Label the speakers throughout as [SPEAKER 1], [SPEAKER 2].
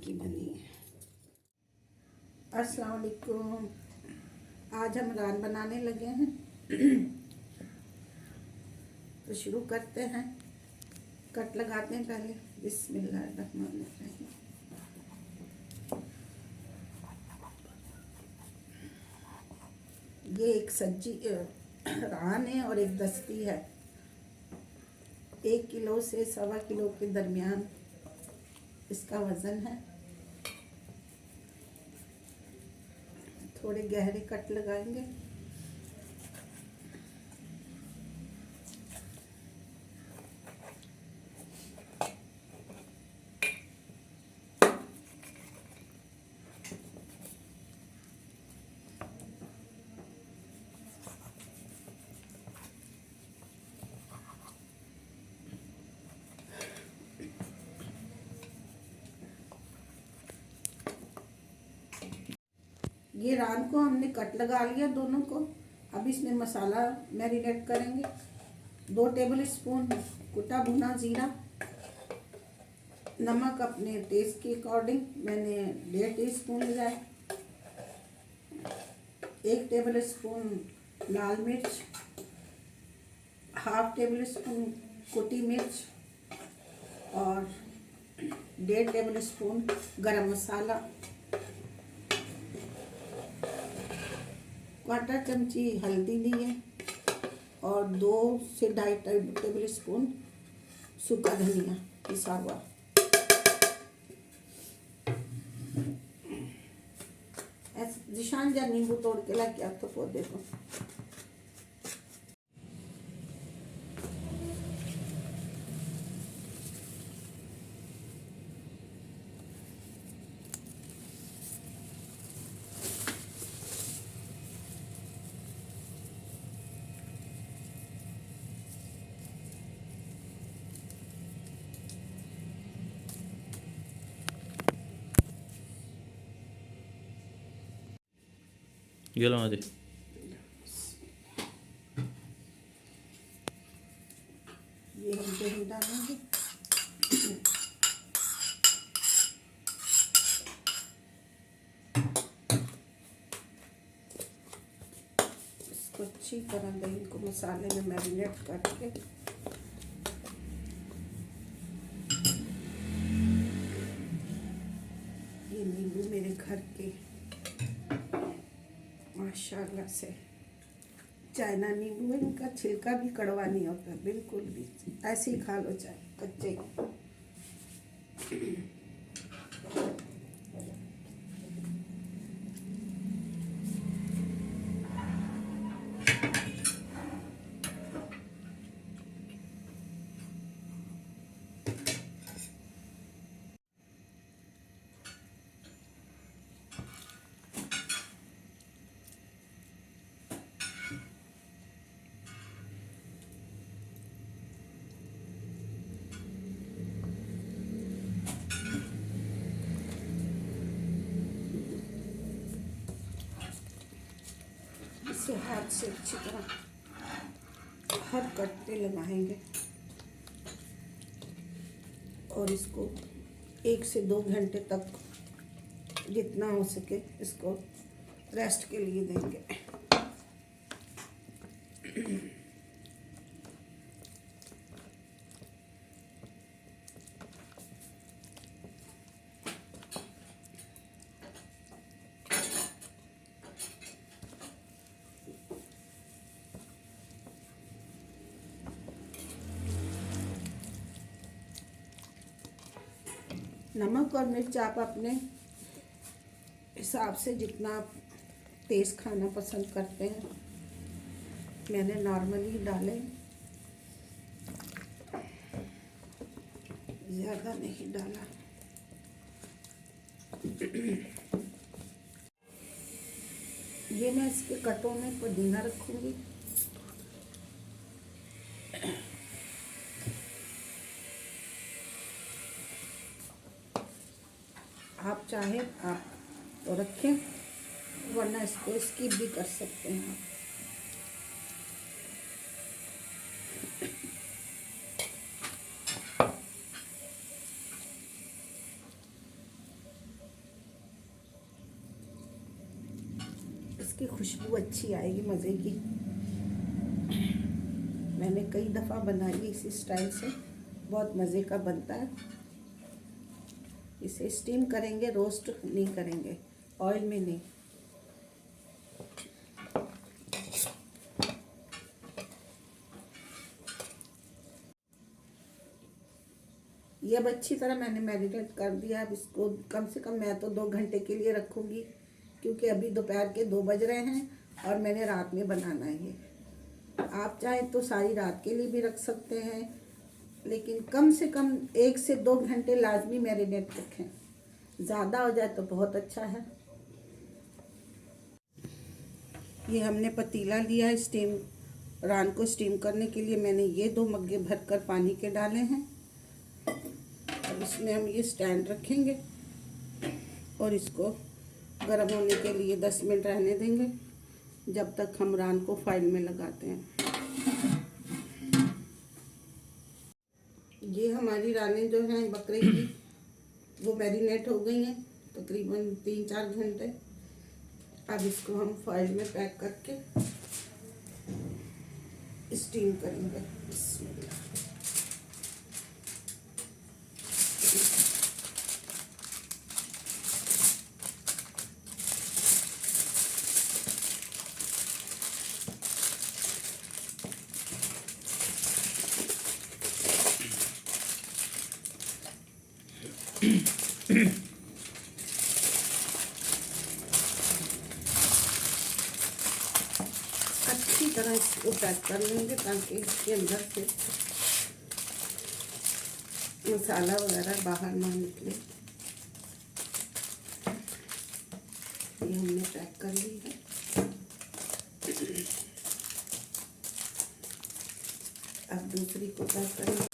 [SPEAKER 1] की बनी है। अस्सलाम वालेकुम। आज हम रान बनाने लगे हैं तो शुरू करते हैं। कट लगाते हैं पहले। बिस्मिल्लाहिर्रहमानिर्रहीम। ये एक सब्जी रान है और एक दस्ती है। 1 किलो से 1.25 किलो के दरमियान इसका वज़न है। थोड़े गहरे कट लगाएंगे। ये रान को हमने कट लगा लिया दोनों को। अब इसमें मसाला मैरिनेट करेंगे। 2 टेबल स्पून कुटा भुना ज़ीरा, नमक अपने टेस्ट के अकॉर्डिंग, मैंने 1.5 टीस्पून लिया है। 1 टेबल स्पून लाल मिर्च, 1/2 टेबल स्पून कुटी मिर्च और 1.5 टेबल स्पून गरम मसाला, 1/4 चमची हल्दी ली है और 2 से 2.5 टेबल स्पून सूखा धनिया पिसा हुआ। जिशान जा नींबू तोड़ के ला क्या तो पौधे को।
[SPEAKER 2] गेलो मध्ये
[SPEAKER 1] ये हम दही डालेंगे। इसको अच्छी तरह दही को मसाले में मैरिनेट करके ये नींबू मेरे घर के माशाल्लाह से चाइना नींबू है। इनका छिलका भी कड़वा नहीं होता बिल्कुल भी। ऐसे ही खा लो चाहे कच्चे। इसे हाथ से अच्छी तरह हर कट पे लगाएंगे और इसको 1 से 2 घंटे तक जितना हो सके इसको रेस्ट के लिए देंगे। नमक और मिर्च आप अपने हिसाब से जितना आप तेज़ खाना पसंद करते हैं, मैंने नॉर्मली डाले, ज़्यादा नहीं डाला। ये मैं इसके कटों में पुदीना रखूँगी। आप चाहे आप तो रखें, वरना इसको स्किप भी कर सकते हैं आप। इसकी खुशबू अच्छी आएगी मज़े की। मैंने कई दफ़ा बनाई है इसी स्टाइल से, बहुत मज़े का बनता है। इसे स्टीम करेंगे, रोस्ट नहीं करेंगे, ऑयल में नहीं। ये अब अच्छी तरह मैंने मैरिनेट कर दिया। अब इसको कम से कम मैं तो 2 घंटे के लिए रखूँगी, क्योंकि अभी दोपहर के 2 बज रहे हैं और मैंने रात में बनाना है ये। आप चाहें तो सारी रात के लिए भी रख सकते हैं, लेकिन कम से कम 1 से 2 घंटे लाजमी मैरिनेट रखें। ज़्यादा हो जाए तो बहुत अच्छा है। ये हमने पतीला लिया है स्टीम, रान को स्टीम करने के लिए। मैंने ये 2 मग्गे भरकर पानी के डाले हैं। अब इसमें हम ये स्टैंड रखेंगे और इसको गर्म होने के लिए 10 मिनट रहने देंगे, जब तक हम रान को फाइल में लगाते हैं। ये हमारी रानें जो हैं बकरे की, वो मैरिनेट हो गई हैं तकरीबन 3-4 घंटे। अब इसको हम फाइल में पैक करके स्टीम करेंगे। अच्छी तरह इसको पैक कर लेंगे ताकि इसके अंदर से मसाला वगैरह बाहर ना निकले। ये हमने पैक कर ली है। अब दूसरी को पैक करेंगे।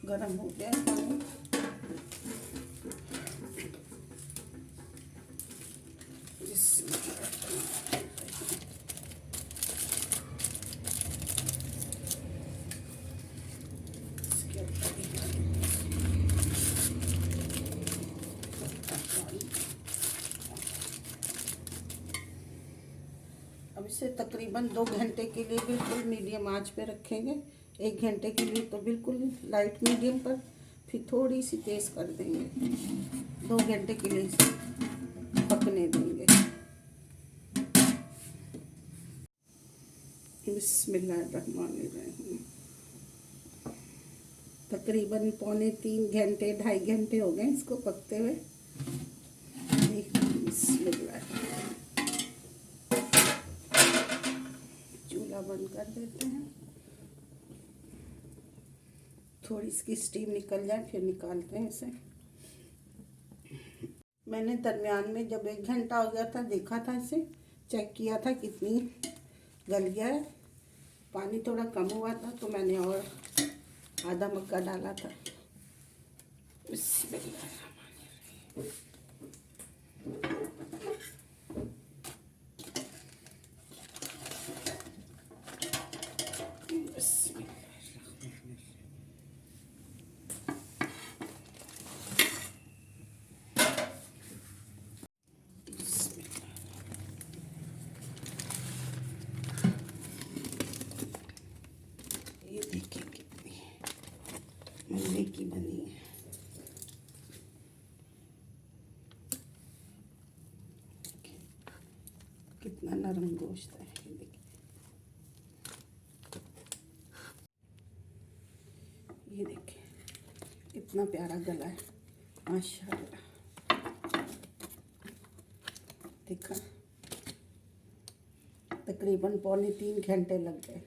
[SPEAKER 1] गरम हो गया पानी। अब इसे तकरीबन 2 घंटे के लिए बिल्कुल मीडियम आंच पे रखेंगे। 1 घंटे के लिए तो बिल्कुल लाइट मीडियम पर, फिर थोड़ी सी तेज़ कर देंगे। 2 घंटे के लिए इसे पकने देंगे। बिस्मिल्लाहिर्रहमानिर्रहीम। तकरीबन 2.75 घंटे 2.5 घंटे हो गए इसको पकते हुए। बिस्मिल्लाह। चूल्हा बंद कर देते हैं। थोड़ी इसकी स्टीम निकल जाए फिर निकालते हैं इसे। मैंने दरमियान में जब 1 घंटा हो गया था देखा था, इसे चेक किया था कितनी गल गया है। पानी थोड़ा कम हुआ था तो मैंने और आधा मग्गा डाला था। ये देखिए कितनी मज़े की बनी है। कितना नरम गोश्त है, ये देखिए। ये देखिए कितना प्यारा गला है, माशाल्लाह। देखा, तकरीबन 2.25 घंटे लग गए।